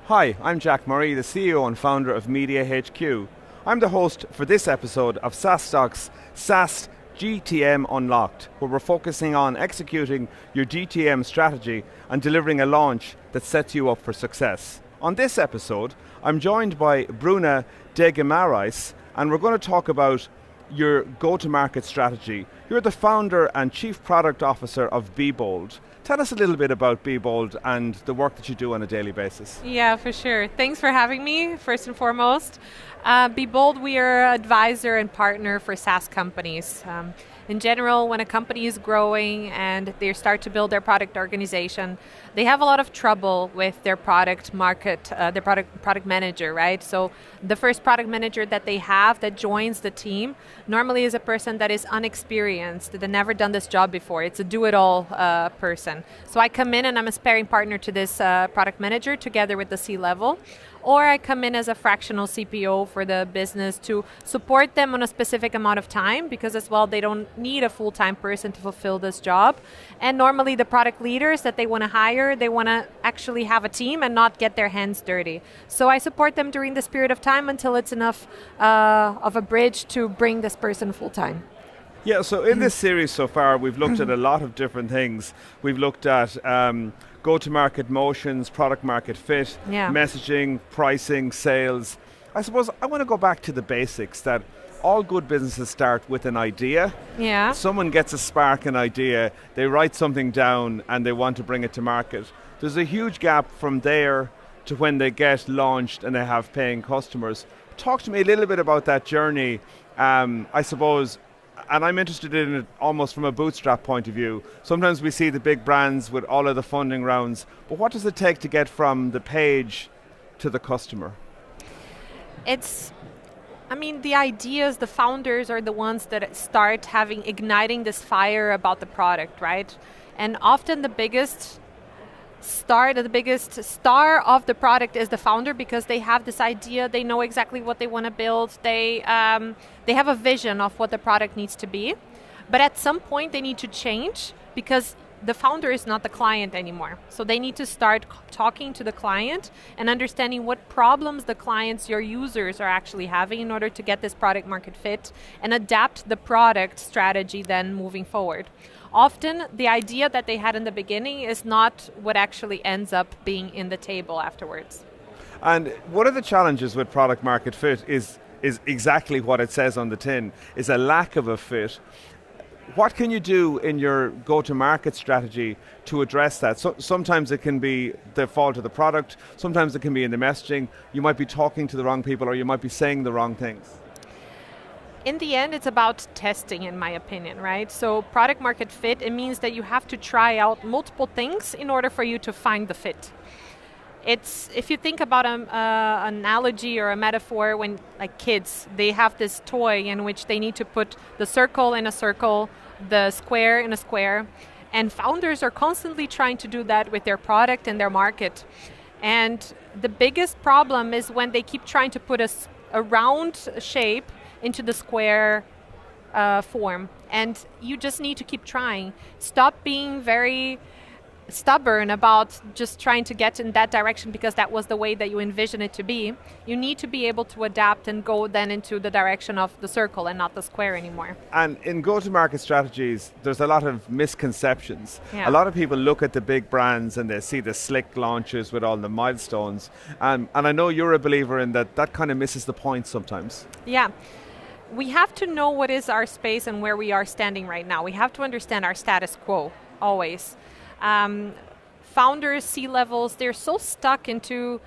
Hi, I'm Jack Murray, the CEO and founder of MediaHQ. I'm the host for this episode of SaaStock's SaaS GTM Unlocked, where we're focusing on executing your GTM strategy and delivering a launch that sets you up for success. On this episode, I'm joined by Bruna de Guimarães, and we're going to talk about your go-to-market strategy. You're the founder and chief product officer of Bebold. Tell us a little bit about Bebold and the work that you do on a daily basis. Yeah, for sure. Thanks for having me, first and foremost. Bebold, we are an advisor and partner for SaaS companies. In general, when a company is growing and they start to build their product organization, they have a lot of trouble with their product manager, right? So the first product manager that they have that joins the team normally is a person that is unexperienced, that never done this job before. It's a do-it-all person. So I come in and I'm a sparring partner to this product manager together with the C-level. Or I come in as a fractional CPO for the business to support them on a specific amount of time, because as well they don't need a full-time person to fulfill this job. And normally the product leaders that they want to hire, they want to actually have a team and not get their hands dirty. So I support them during this period of time until it's enough of a bridge to bring this person full-time. Yeah, so in this series so far, we've looked at a lot of different things. We've looked at go-to-market motions, product market fit, messaging, pricing, sales. I suppose I want to go back to the basics, that all good businesses start with an idea. Yeah. Someone gets a spark, an idea, they write something down and they want to bring it to market. There's a huge gap from there to when they get launched and they have paying customers. Talk to me a little bit about that journey, I suppose. And I'm interested in it almost from a bootstrap point of view. Sometimes we see the big brands with all of the funding rounds, but what does it take to get from the page to the customer? The ideas, the founders are the ones that start igniting this fire about the product, right? And often the biggest star of the product is the founder, because they have this idea, they know exactly what they want to build, they have a vision of what the product needs to be, but at some point they need to change, because the founder is not the client anymore. So they need to start talking to the client and understanding what problems the clients, your users, are actually having in order to get this product market fit and adapt the product strategy then moving forward. Often the idea that they had in the beginning is not what actually ends up being in the table afterwards. And one of the challenges with product market fit is exactly what it says on the tin, is a lack of a fit. What can you do in your go-to-market strategy to address that? So sometimes it can be the fault of the product, sometimes it can be in the messaging, you might be talking to the wrong people, or you might be saying the wrong things. In the end, it's about testing, in my opinion, right? So product market fit, it means that you have to try out multiple things in order for you to find the fit. If you think about an analogy or a metaphor, when like kids, they have this toy in which they need to put the circle in a circle, the square in a square, and founders are constantly trying to do that with their product and their market. And the biggest problem is when they keep trying to put a round shape into the square form, and you just need to keep trying. Stop being very stubborn about just trying to get in that direction because that was the way that you envision it to be. You need to be able to adapt and go then into the direction of the circle and not the square anymore. And in go-to-market strategies, there's a lot of misconceptions. Yeah. A lot of people look at the big brands and they see the slick launches with all the milestones. And I know you're a believer in that kind of misses the point sometimes. Yeah. We have to know what is our space and where we are standing right now. We have to understand our status quo, always. Founders, C-levels, they're so stuck into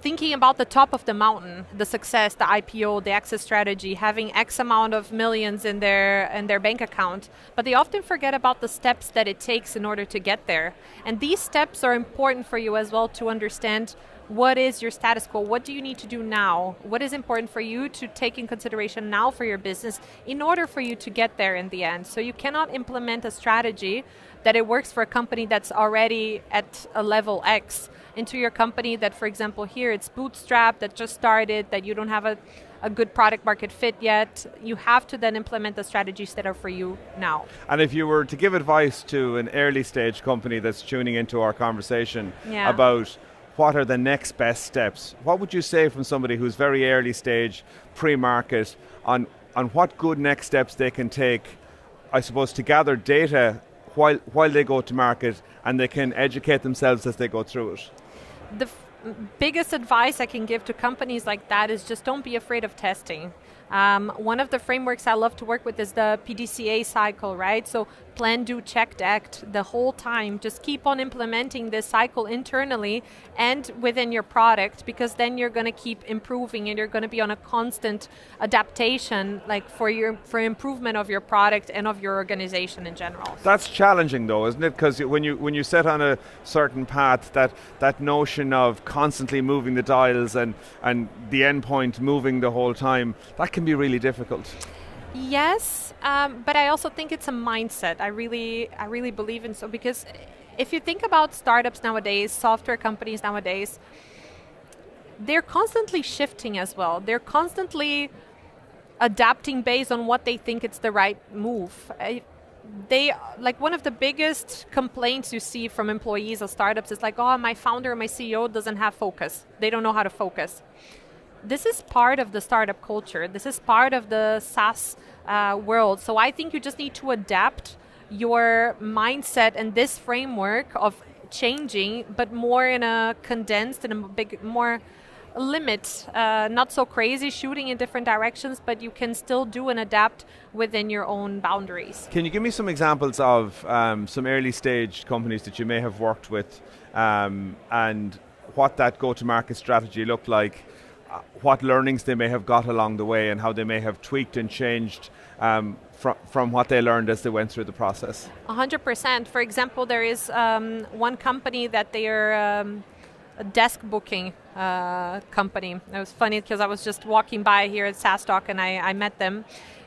thinking about the top of the mountain, the success, the IPO, the exit strategy, having X amount of millions in their bank account, but they often forget about the steps that it takes in order to get there. And these steps are important for you as well to understand what is your status quo, what do you need to do now, what is important for you to take in consideration now for your business in order for you to get there in the end. So you cannot implement a strategy that it works for a company that's already at a level X into your company that, for example, here it's bootstrap, that just started, that you don't have a good product market fit yet. You have to then implement the strategies that are for you now. And if you were to give advice to an early stage company that's tuning into our conversation about what are the next best steps. What would you say from somebody who's very early stage, pre-market, on what good next steps they can take, I suppose, to gather data while they go to market, and they can educate themselves as they go through it? The biggest advice I can give to companies like that is just don't be afraid of testing. One of the frameworks I love to work with is the PDCA cycle, right? So plan, do, check, act the whole time. Just keep on implementing this cycle internally and within your product, because then you're going to keep improving and you're going to be on a constant adaptation, like for improvement of your product and of your organization in general. That's challenging though, isn't it? Because when you set on a certain path, that notion of constantly moving the dials and the endpoint moving the whole time, that can be really difficult. Yes, but I also think it's a mindset. I really believe in so, because if you think about startups nowadays, software companies nowadays, they're constantly shifting as well. They're constantly adapting based on what they think it's the right move. They like one of the biggest complaints you see from employees of startups is like, oh, my founder or my CEO doesn't have focus. They don't know how to focus. This is part of the startup culture. This is part of the SaaS world. So I think you just need to adapt your mindset and this framework of changing, but more in a condensed and a big, more limit, not so crazy, shooting in different directions, but you can still do and adapt within your own boundaries. Can you give me some examples of some early stage companies that you may have worked with, and what that go-to-market strategy looked like? What learnings they may have got along the way, and how they may have tweaked and changed from what they learned as they went through the process? 100%. For example, there is one company that they are a desk booking company. It was funny because I was just walking by here at SaaStock and I met them,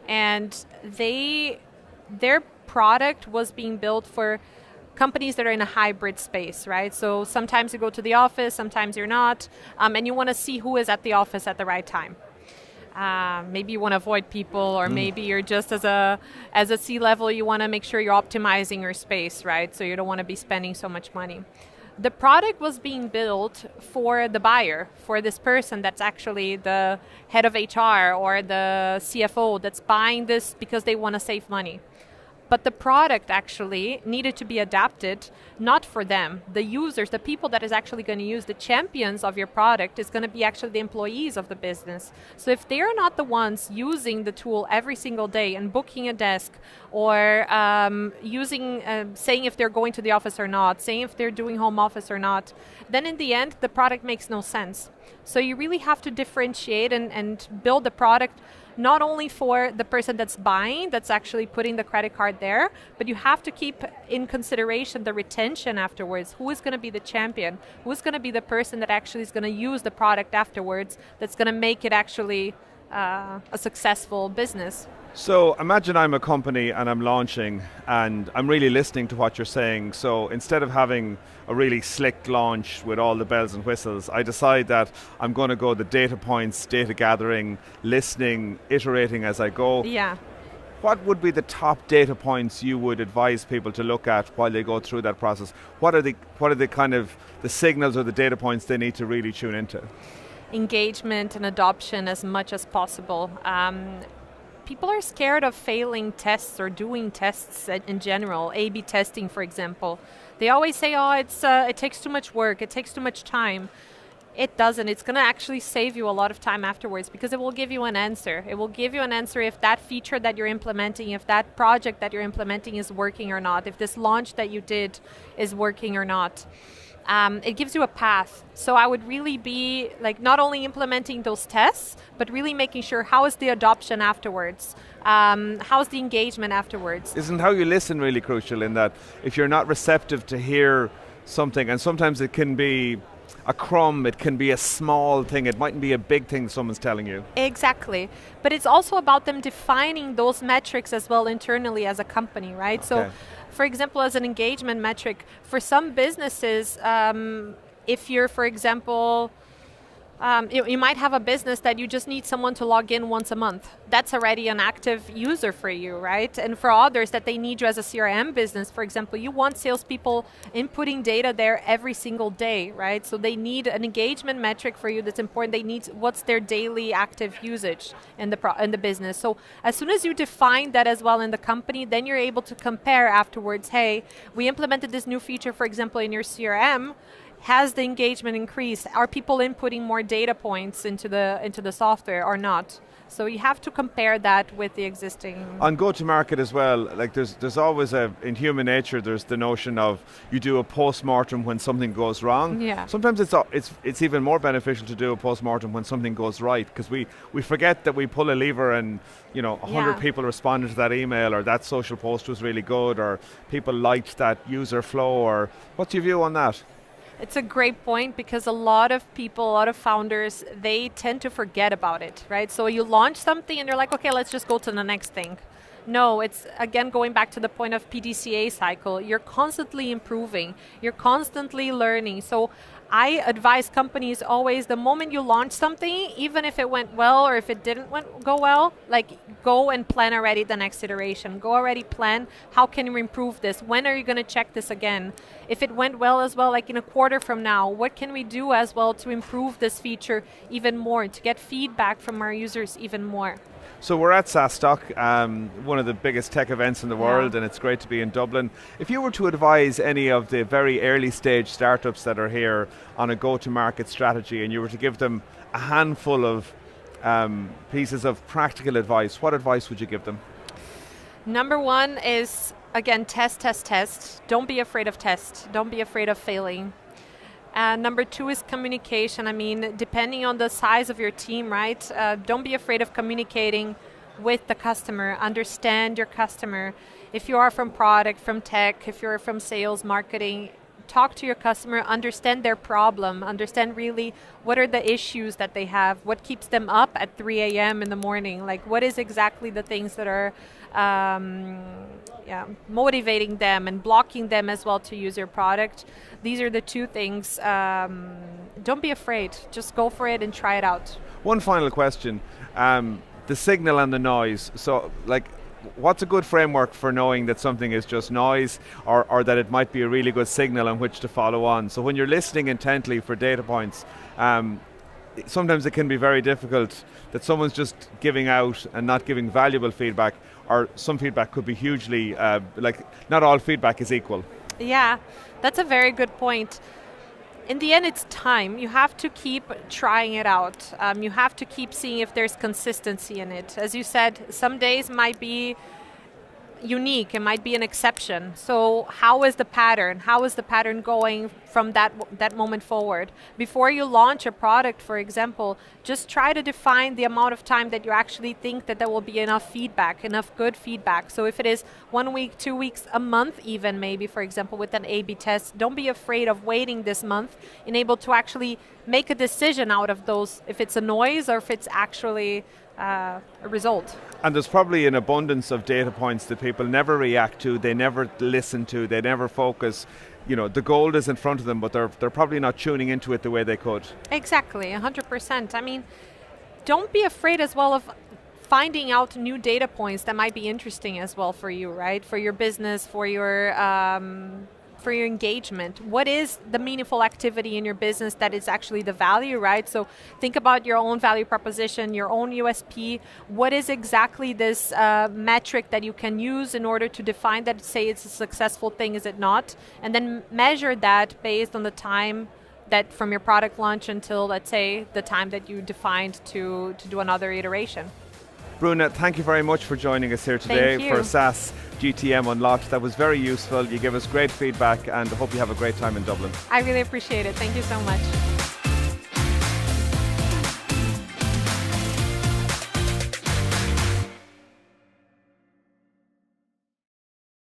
and their product was being built for companies that are in a hybrid space, right? So sometimes you go to the office, sometimes you're not, and you want to see who is at the office at the right time. Maybe you want to avoid people, or maybe you're just as a C-level, you want to make sure you're optimizing your space, right? So you don't want to be spending so much money. The product was being built for the buyer, for this person that's actually the head of HR or the CFO that's buying this because they want to save money. But the product actually needed to be adapted, not for them. The users, the people that is actually going to use, the champions of your product is going to be actually the employees of the business. So if they're not the ones using the tool every single day and booking a desk, or saying if they're going to the office or not, saying if they're doing home office or not, then in the end, the product makes no sense. So you really have to differentiate and build the product not only for the person that's buying, that's actually putting the credit card there, but you have to keep in consideration the retention afterwards. Who is going to be the champion? Who's going to be the person that actually is going to use the product afterwards, that's going to make it actually a successful business? So imagine I'm a company and I'm launching and I'm really listening to what you're saying. So instead of having a really slick launch with all the bells and whistles, I decide that I'm going to go the data points, data gathering, listening, iterating as I go. Yeah. What would be the top data points you would advise people to look at while they go through that process? What are the kind of the signals or the data points they need to really tune into? Engagement and adoption as much as possible. People are scared of failing tests or doing tests in general, A/B testing, for example. They always say, oh, it takes too much work, it takes too much time. It doesn't. It's going to actually save you a lot of time afterwards, because it will give you an answer. It will give you an answer if that feature that you're implementing, if that project that you're implementing is working or not, if this launch that you did is working or not. It gives you a path. So I would really be like not only implementing those tests, but really making sure how is the adoption afterwards? How's the engagement afterwards? Isn't how you listen really crucial, in that if you're not receptive to hear something, and sometimes it can be a crumb, it can be a small thing, it mightn't be a big thing someone's telling you. Exactly. But it's also about them defining those metrics as well internally as a company, right? Okay. So for example, as an engagement metric, for some businesses, if you're, for example, You might have a business that you just need someone to log in once a month. That's already an active user for you, right? And for others that they need you as a CRM business, for example, you want salespeople inputting data there every single day, right? So they need an engagement metric for you that's important. They need what's their daily active usage in the business. So as soon as you define that as well in the company, then you're able to compare afterwards. Hey, we implemented this new feature, for example, in your CRM. Has the engagement increased? Are people inputting more data points into the software or not? So you have to compare that with the existing. On go-to-market as well, like there's always in human nature, there's the notion of you do a post-mortem when something goes wrong. Yeah. Sometimes it's even more beneficial to do a post-mortem when something goes right, because we forget that we pull a lever and 100 people responded to that email, or that social post was really good, or people liked that user flow. Or what's your view on that? It's a great point, because a lot of people, a lot of founders, they tend to forget about it, right? So you launch something and they're like, okay, let's just go to the next thing. No, it's again going back to the point of PDCA cycle. You're constantly improving, you're constantly learning. So I advise companies always, the moment you launch something, even if it went well or if it didn't go well, like go and plan already the next iteration. Go already plan, how can you improve this? When are you going to check this again? If it went well as well, like in a quarter from now, what can we do as well to improve this feature even more, to get feedback from our users even more? So we're at SaaStock, one of the biggest tech events in the world, and it's great to be in Dublin. If you were to advise any of the very early stage startups that are here on a go-to-market strategy, and you were to give them a handful of pieces of practical advice, what advice would you give them? Number one is, again, test. Don't be afraid of test. Don't be afraid of failing. Number two is communication. I mean, depending on the size of your team, right? Don't be afraid of communicating with the customer. Understand your customer. If you are from product, from tech, if you're from sales, marketing, talk to your customer, understand their problem, understand really what are the issues that they have, what keeps them up at 3 a.m. in the morning, like what is exactly the things that are motivating them and blocking them as well to use your product. These are the two things. Don't be afraid, just go for it and try it out. One final question, the signal and the noise. So like, what's a good framework for knowing that something is just noise, or that it might be a really good signal on which to follow on? So when you're listening intently for data points, sometimes it can be very difficult that someone's just giving out and not giving valuable feedback, or some feedback could be hugely, not all feedback is equal. Yeah, that's a very good point. In the end, it's time. You have to keep trying it out. You have to keep seeing if there's consistency in it. As you said, some days might be unique, it might be an exception. So how is the pattern? How is the pattern going from that moment forward? Before you launch a product, for example, just try to define the amount of time that you actually think that there will be enough feedback, enough good feedback. So if it is 1 week, 2 weeks, a month even maybe, for example, with an A/B test, don't be afraid of waiting this month and able to actually make a decision out of those, if it's a noise or if it's actually a result. And there's probably an abundance of data points that people never react to, they never listen to, they never focus. The gold is in front of them, but they're probably not tuning into it the way they could. Exactly, 100%. I mean, don't be afraid as well of finding out new data points that might be interesting as well for you, right? For your business, for your engagement. What is the meaningful activity in your business that is actually the value, right? So think about your own value proposition, your own USP. What is exactly this metric that you can use in order to define that, say it's a successful thing, is it not? And then measure that based on the time that from your product launch until, let's say, the time that you defined to do another iteration. Bruna, thank you very much for joining us here today for SaaS GTM Unlocked. That was very useful. You gave us great feedback, and I hope you have a great time in Dublin. I really appreciate it. Thank you so much.